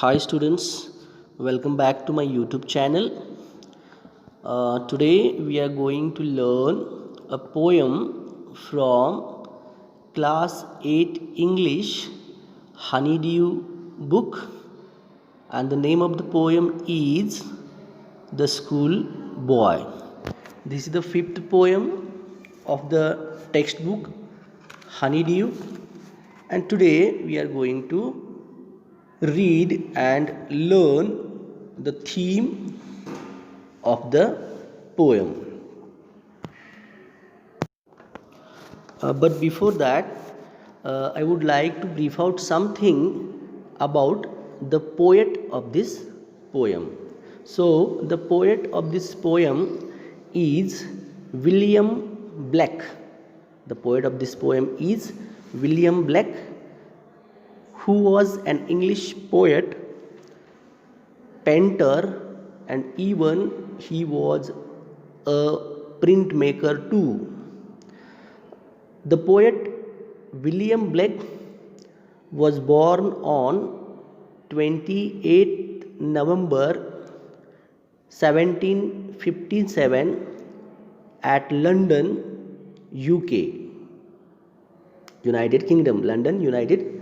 Hi students, welcome back to my YouTube channel. Today we are going to learn a poem from class 8 English Honeydew book, and the name of the poem is The School Boy. This is the fifth poem of the textbook Honeydew, and today we are going to read and learn the theme of the poem. But before that, I would like to brief out something about the poet of this poem. So, the poet of this poem is William Black. The poet of this poem is William Black, who was an English poet, painter, and even he was a printmaker too. The poet William Blake was born on 28th November 1757 at London, UK, United Kingdom. London, United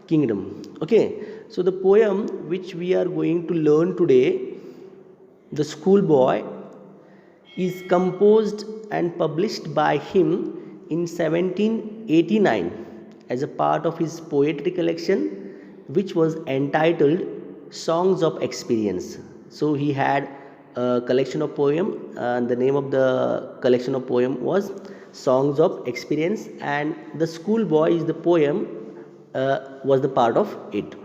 Kingdom. Okay, so the poem which we are going to learn today, The Schoolboy, is composed and published by him in 1789 as a part of his poetry collection, which was entitled Songs of Experience. So he had a collection of poem, and the name of the collection of poem was Songs of Experience, and The Schoolboy is the poem was the part of it.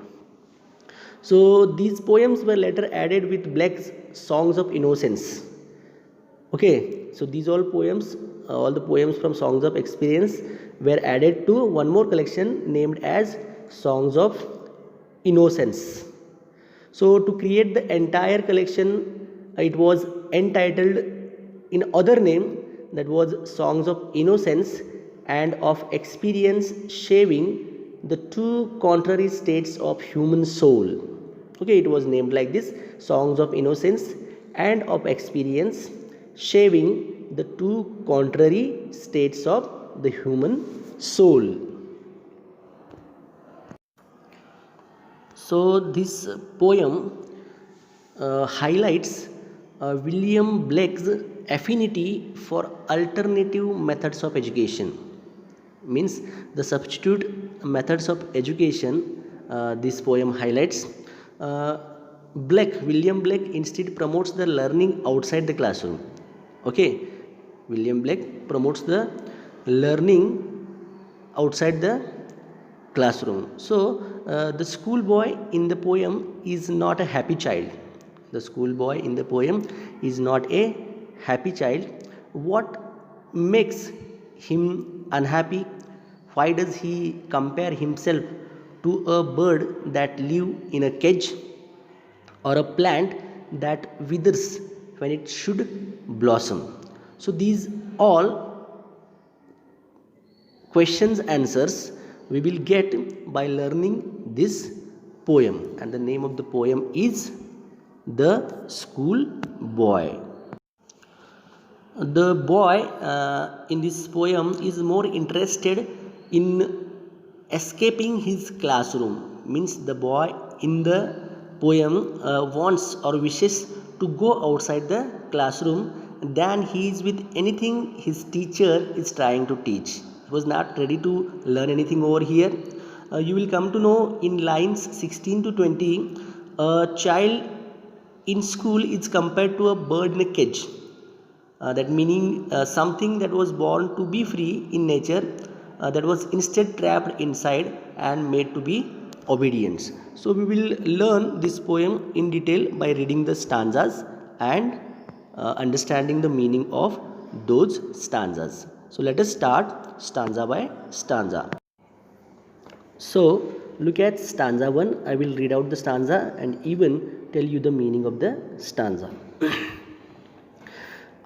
So these poems were later added with Blake's Songs of Innocence. Okay, so these all the poems from Songs of Experience were added to one more collection named as Songs of Innocence. So to create the entire collection, it was entitled in other name, that was Songs of Innocence and of Experience, shaving the two contrary states of human soul. Okay, it was named like this: Songs of Innocence and of Experience, shaving the two contrary states of the human soul. So this poem highlights William Blake's affinity for alternative methods of education. Means the substitute methods of education, this poem highlights. William Blake instead promotes the learning outside the classroom. Okay, William Blake promotes the learning outside the classroom. So the schoolboy in the poem is not a happy child. The schoolboy in the poem is not a happy child. What makes him unhappy? Why does he compare himself to a bird that lives in a cage, or a plant that withers when it should blossom? So these all questions answers we will get by learning this poem, and the name of the poem is The Schoolboy. The boy in this poem is more interested in escaping his classroom. Means the boy in the poem wants or wishes to go outside the classroom than he is with anything his teacher is trying to teach. He was not ready to learn anything over here. You will come to know in lines 16 to 20, a child in school is compared to a bird in a cage. That meaning something that was born to be free in nature, that was instead trapped inside and made to be obedient. So we will learn this poem in detail by reading the stanzas and understanding the meaning of those stanzas. So let us start stanza by stanza. So look at stanza 1. I will read out the stanza and even tell you the meaning of the stanza.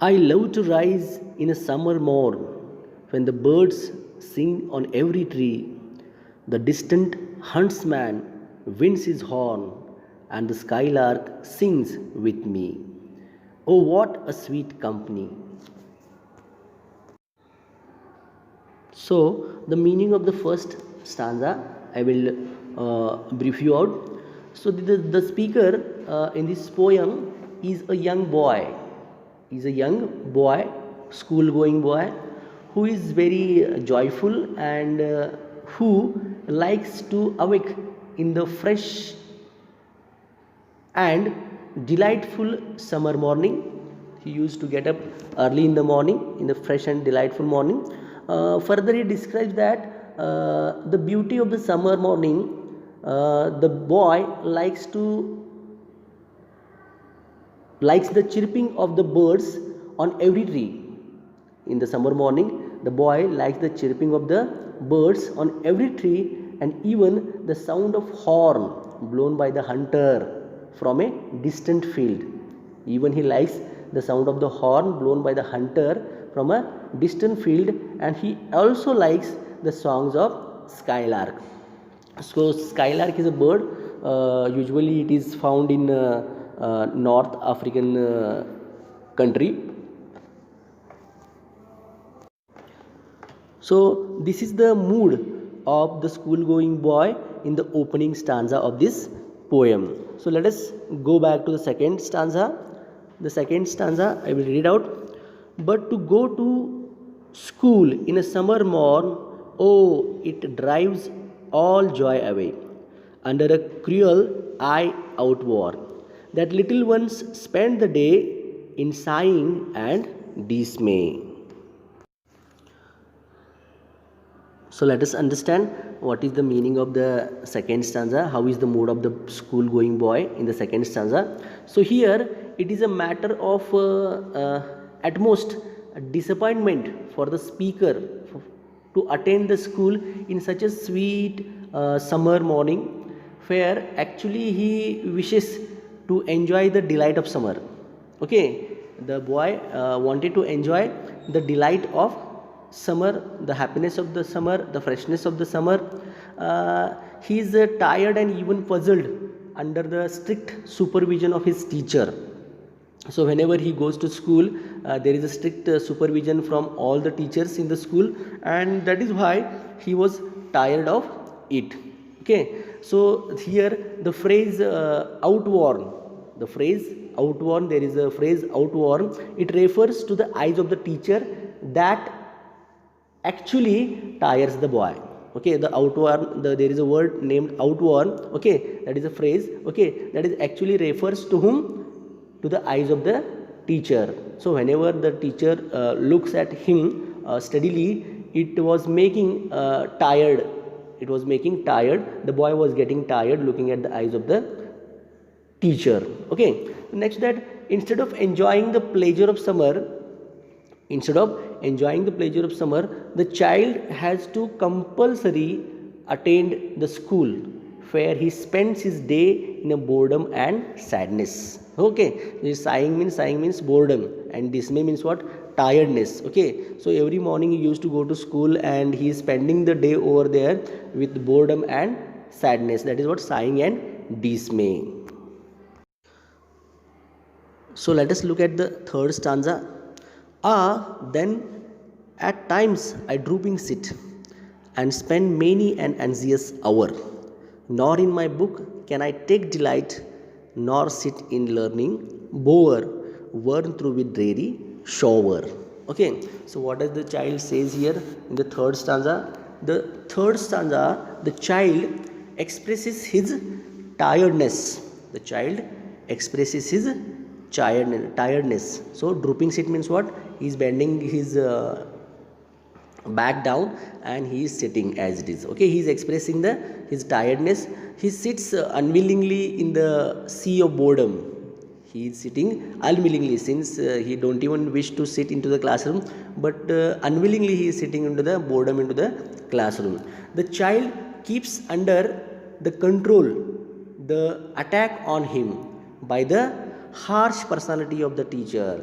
I love to rise in a summer morn when the birds sing on every tree. The distant huntsman winds his horn and the skylark sings with me. Oh, what a sweet company. So, the meaning of the first stanza I will brief you out. So, the speaker in this poem is a young boy. Is a young boy, school going boy, who is very joyful and who likes to awake in the fresh and delightful summer morning. He used to get up early in the morning, in the fresh and delightful morning. Further, he describes that the beauty of the summer morning, the boy likes the chirping of the birds on every tree. In the summer morning, the boy likes the chirping of the birds on every tree, and even the sound of horn blown by the hunter from a distant field. Even he likes the sound of the horn blown by the hunter from a distant field, and he also likes the songs of skylark. So, skylark is a bird. Usually, it is found in North African country. So, this is the mood of the school-going boy in the opening stanza of this poem. So, let us go back to the second stanza. The second stanza I will read out. But to go to school in a summer morn, oh, it drives all joy away. Under a cruel eye outward, that little ones spend the day in sighing and dismay. So let us understand what is the meaning of the second stanza, how is the mood of the school going boy in the second stanza. So here it is a matter of at most disappointment for the speaker to attend the school in such a sweet summer morning, where actually he wishes to enjoy the delight of summer. Okay, the boy wanted to enjoy the delight of summer, the happiness of the summer, the freshness of the summer. He is tired and even puzzled under the strict supervision of his teacher. So whenever he goes to school, there is a strict supervision from all the teachers in the school, and that is why he was tired of it. Okay, so here the phrase outworn, there is a phrase outworn, it refers to the eyes of the teacher that actually tires the boy. Okay, the outworn, there is a word named outworn. Okay, that is a phrase. Okay, that is actually refers to whom? To the eyes of the teacher. So whenever the teacher looks at him steadily, it was making tired. It was making tired. The boy was getting tired looking at the eyes of the teacher. Okay. Next, that instead of enjoying the pleasure of summer, the child has to compulsory attend the school, where he spends his day in a boredom and sadness. Okay, this sighing means boredom, and dismay means what? Tiredness. Okay, so every morning he used to go to school and he is spending the day over there with boredom and sadness. That is what sighing and dismay. So let us look at the third stanza. Then at times I drooping sit and spend many an anxious hour, nor in my book can I take delight, nor sit in learning, bore, worn through with dreary shower. Okay, so what does the child says here in the third stanza? The third stanza, the child expresses his tiredness. The child expresses his tiredness. So drooping sit means what? He is bending his back down and he is sitting as it is. Okay, he is expressing his tiredness. He sits unwillingly in the sea of boredom. He is sitting unwillingly, since he don't even wish to sit into the classroom, but unwillingly he is sitting into the boredom into the classroom. The child keeps under the control the attack on him by the harsh personality of the teacher.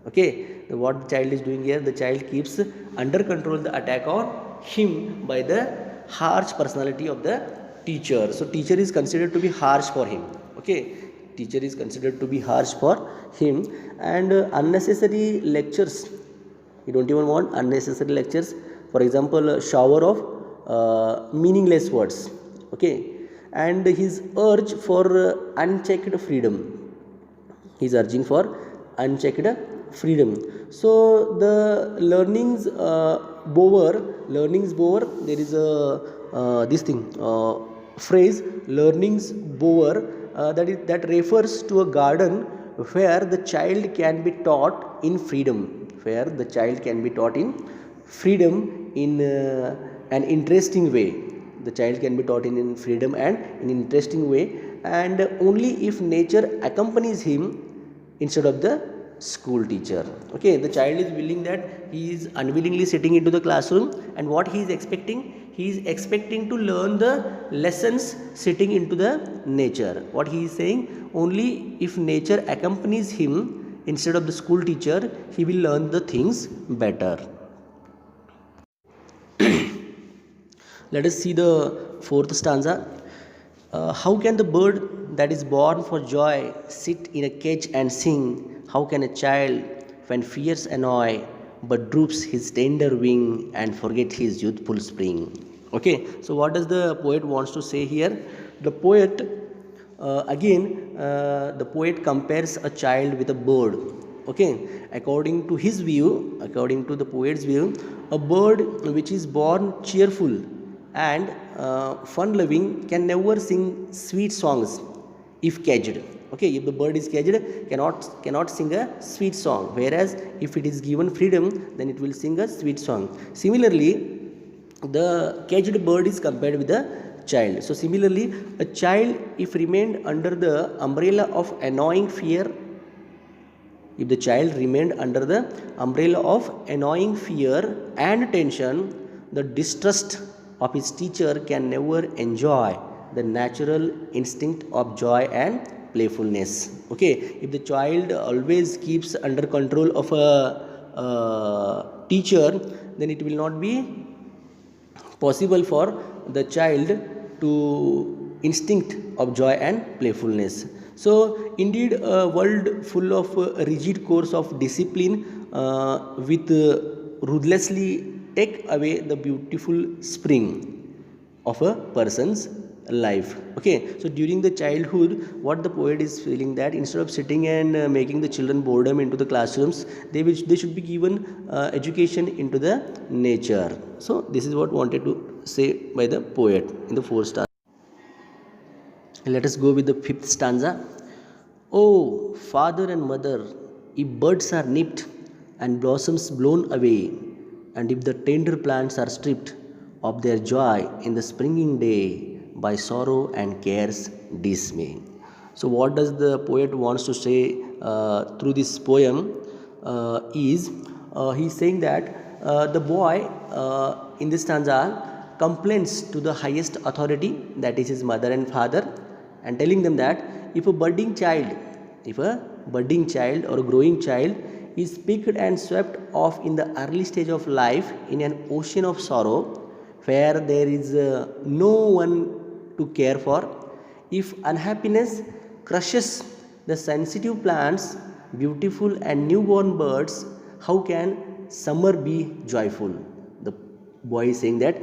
Okay, what the child is doing here? The child keeps under control the attack on him by the harsh personality of the teacher. So teacher is considered to be harsh for him. Okay, teacher is considered to be harsh for him. And unnecessary lectures, you don't even want unnecessary lectures. For example, a shower of meaningless words. Okay, and his urge for unchecked freedom, he is urging for unchecked freedom. So the learnings bower, there is a this thing phrase learnings bower, that refers to a garden where the child can be taught in freedom, where the child can be taught in freedom in an interesting way. The child can be taught in freedom and in interesting way, and only if nature accompanies him instead of the school teacher. Okay, the child is willing that he is unwillingly sitting into the classroom, and what he is expecting, he is expecting to learn the lessons sitting into the nature. What he is saying, only if nature accompanies him instead of the school teacher, he will learn the things better. Let us see the fourth stanza. How can the bird that is born for joy sit in a cage and sing? How can a child, when fears annoy, but droops his tender wing and forget his youthful spring? Okay, so what does the poet wants to say here? The poet, the poet compares a child with a bird. Okay, according to his view, according to the poet's view, a bird which is born cheerful and fun loving can never sing sweet songs if caged. Okay, if the bird is caged, cannot sing a sweet song, whereas if it is given freedom, then it will sing a sweet song. Similarly, the caged bird is compared with the child. So similarly, a child, if remained under the umbrella of annoying fear, if the child remained under the umbrella of annoying fear and tension, the distrust of his teacher can never enjoy the natural instinct of joy and playfulness. Okay, if the child always keeps under control of a teacher, then it will not be possible for the child to instinct of joy and playfulness. So indeed, a world full of rigid course of discipline with ruthlessly take away the beautiful spring of a person's life. Okay, so during the childhood, what the poet is feeling, that instead of sitting and making the children boredom into the classrooms, they should be given education into the nature. So this is what wanted to say by the poet in the fourth stanza. Let us go with the fifth stanza. Oh, father and mother, if birds are nipped and blossoms blown away, and if the tender plants are stripped of their joy in the springing day by sorrow and care's dismay. So what does the poet wants to say through this poem is he is saying that the boy in this stanza complains to the highest authority, that is his mother and father, and telling them that if a budding child or a growing child is picked and swept off in the early stage of life in an ocean of sorrow where there is no one to care for, if unhappiness crushes the sensitive plants, beautiful and newborn birds, how can summer be joyful? The boy is saying that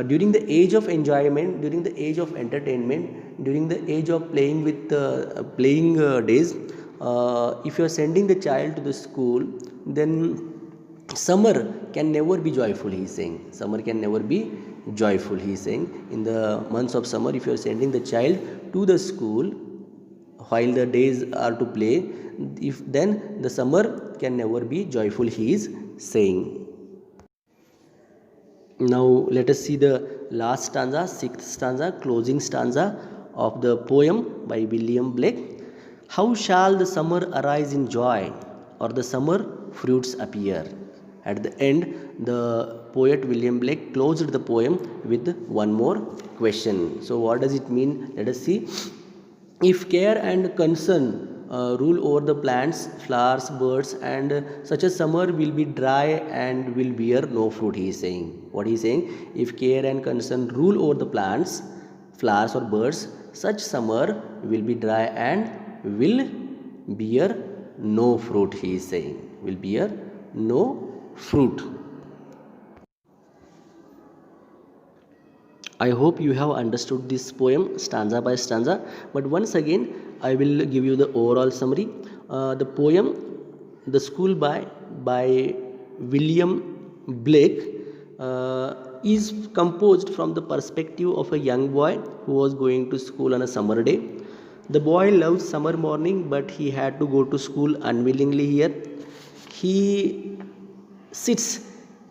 during the age of enjoyment, during the age of entertainment, during the age of playing with playing days, if you are sending the child to the school, then summer can never be joyful, he is saying. Summer can never be joyful, he is saying. In the months of summer, if you are sending the child to the school while the days are to play, then the summer can never be joyful, he is saying. Now let us see the last stanza, sixth stanza, closing stanza of the poem by William Blake. How shall the summer arise in joy, or the summer fruits appear? At the end, the poet William Blake closed the poem with one more question. So what does it mean? Let us see. If care and concern rule over the plants, flowers, birds, and such a summer will be dry and will bear no fruit, he is saying. What he is saying? If care and concern rule over the plants, flowers or birds, such summer will be dry and will bear no fruit, he is saying. Will bear no fruit. I hope you have understood this poem stanza by stanza. But once again, I will give you the overall summary. The poem, The School by William Blake, is composed from the perspective of a young boy who was going to school on a summer day. The boy loves summer morning, but he had to go to school unwillingly here. He sits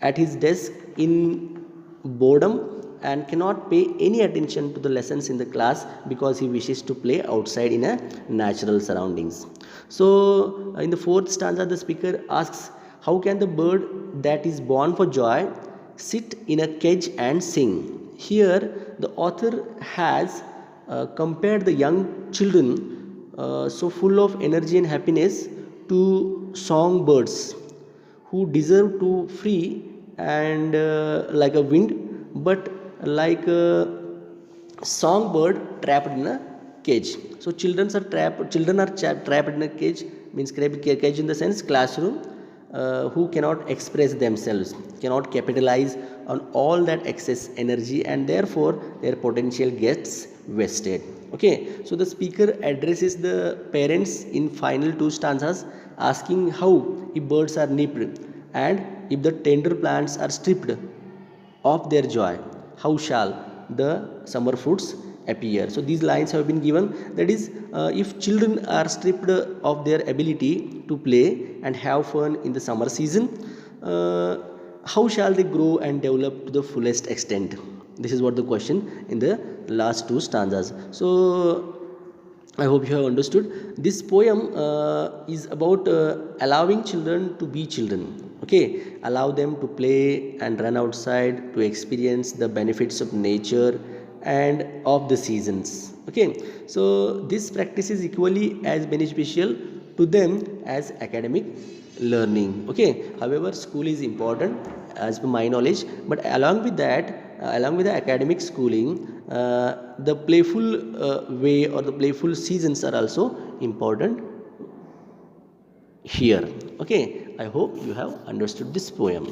at his desk in boredom and cannot pay any attention to the lessons in the class because he wishes to play outside in a natural surroundings. So in the fourth stanza, the speaker asks, how can the bird that is born for joy sit in a cage and sing? Here the author has compared the young children so full of energy and happiness to songbirds who deserve to free and like a wind, but like a songbird trapped in a cage. So children are trapped in a cage, means cage in the sense classroom, who cannot express themselves, cannot capitalize on all that excess energy, and therefore their potential gets wasted. Okay, so the speaker addresses the parents in final two stanzas, asking how if birds are nipped and if the tender plants are stripped of their joy, how shall the summer fruits appear? So these lines have been given, that is, if children are stripped of their ability to play and have fun in the summer season, how shall they grow and develop to the fullest extent? This is what the question in the last two stanzas. So I hope you have understood. This poem is about allowing children to be children. Okay, allow them to play and run outside to experience the benefits of nature and of the seasons. Okay, so this practice is equally as beneficial to them as academic learning. Okay, however, school is important as per my knowledge, but along with that, along with the academic schooling, the playful way or the playful seasons are also important here. Okay, I hope you have understood this poem.